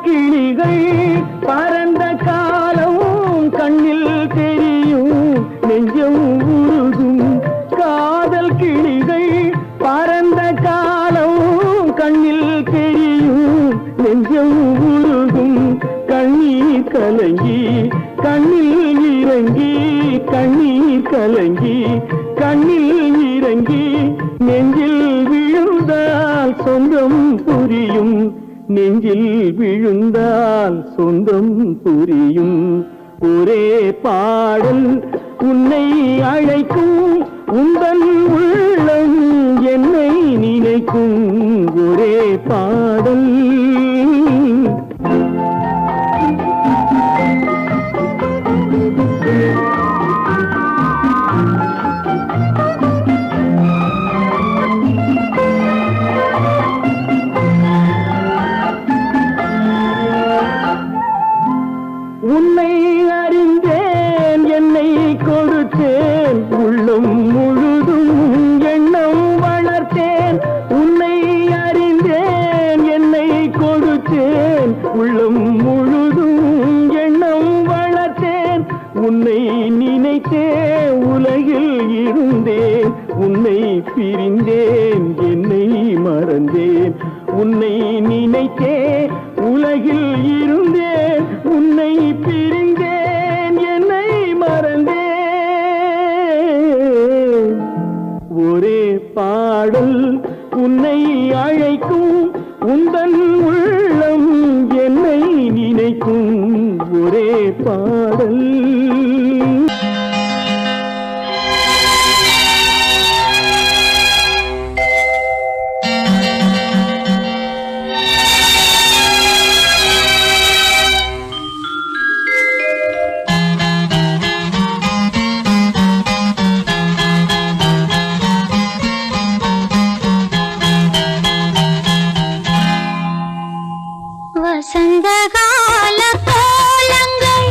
கிளிகள் பறந்த காலம் கண்ணில் தெரியும், நெஞ்சம் உருகும். காதல் கிளிகள் பறந்த காலம் கண்ணில் தெரியும், நெஞ்சம் உருகும். கண்ணீர் கலங்கி கண்ணில் இறங்கி, கண்ணீர் கலங்கி கண்ணில் இறங்கி, நெஞ்சில் விழுந்தால் சொந்தம் புரியும், நெஞ்சில் விழுந்தால் சொந்தம் புரியும். ஒரே பாடல் உன்னை அழைக்கும், உந்தன் உள்ளம் என்னை நினைக்கும். ஒரே பாடல் உன்னை அறிந்தேன், என்னை கொடுத்தேன், உள்ளம் முழுதும் எண்ணம் வளர்த்தேன். உன்னை அறிந்தேன், என்னை கொடுத்தேன், உள்ளம் முழுதும் எண்ணம் வளர்த்தேன். உன்னை நினைத்தே உலகில் இருந்தேன், உன்னை பிரிந்தேன், என்னை மறந்தேன். உன்னை நினைத்தே உலகில் இருந்தேன், உன்னை பிரிந்தேன், என்னை மறந்தேன். ஒரே பாடல் உன்னை அழைக்கும், உந்தன் உள்ளம் என்னை நினைக்கும். ஒரே பாடல் வசந்தகால கோலங்கள்,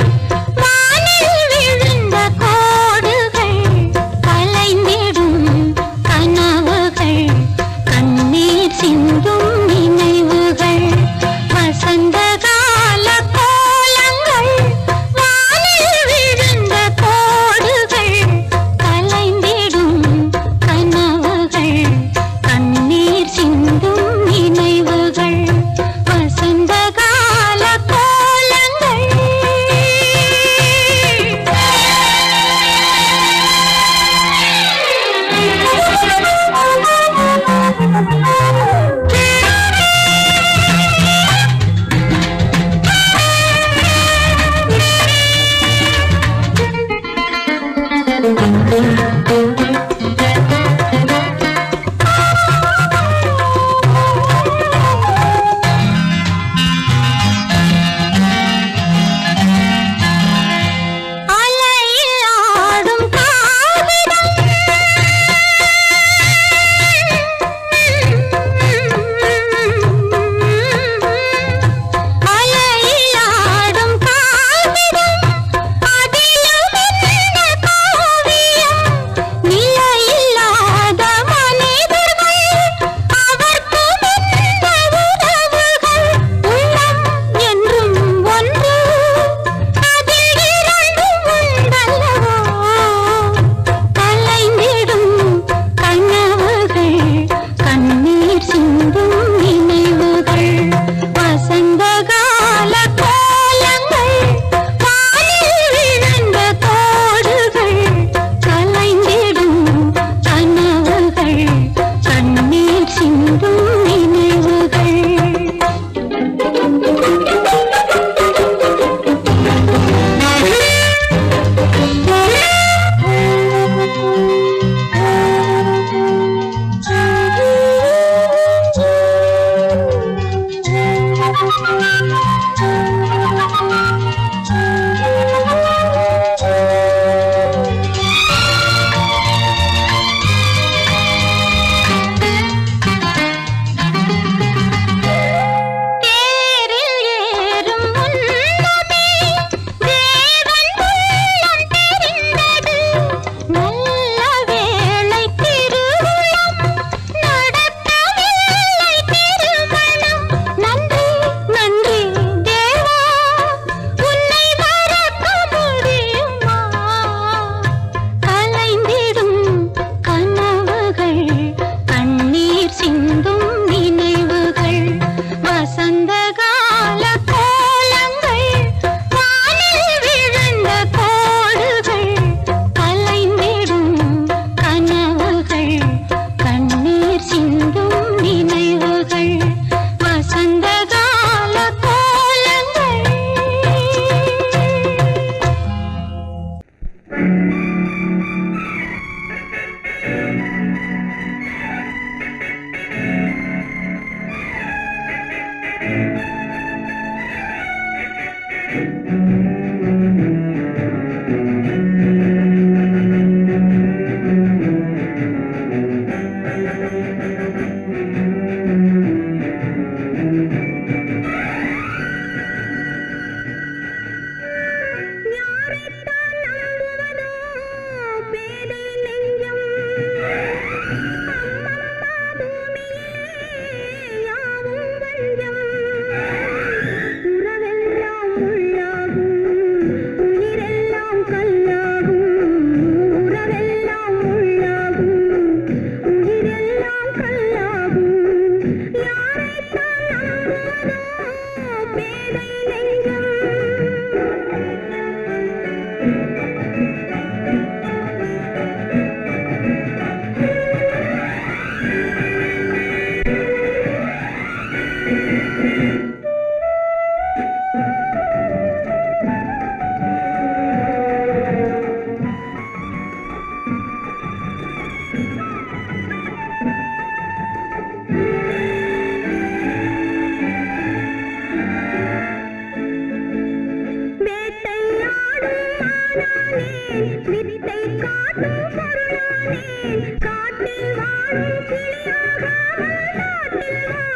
வானில் விழுந்த கோடுகள், கலைந்திடும் கனவுகள், கண்ணீர் சிந்தும் நினைவுகள். வசந்தகால கோலங்கள், வானில் விழுந்த கோடுகள், கலைந்திடும் கனவுகள், கண்ணீர் சிந்தும் நினைவுகள். வசந்தகால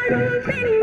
பேரை